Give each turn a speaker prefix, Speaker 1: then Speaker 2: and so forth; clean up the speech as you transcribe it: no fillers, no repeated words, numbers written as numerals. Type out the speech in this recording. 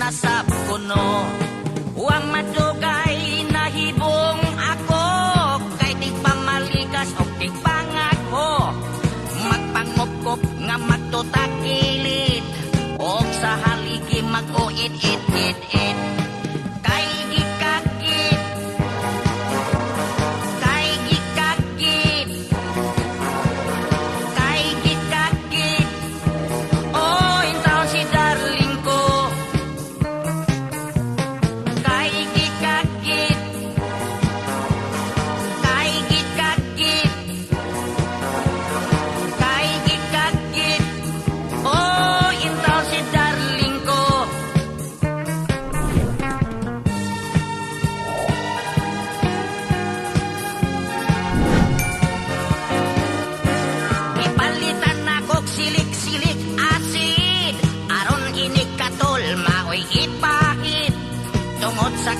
Speaker 1: nasab kuno. Huwag madugay nahibong ako, kay di pamalikas o di pangako. Magpangupkop nga magtutakilid, o sa haligi mag-uit-it-it-it. Kay gikagit, kay gikagit, kay gikagit. Oh, intaw si darling ko. Kay gikagit, kay gikagit, kay gikagit. Oh, intaw si darling ko. Ipalitan na kog silik-silik acid, aron inig katol maoy ipahit tungod sa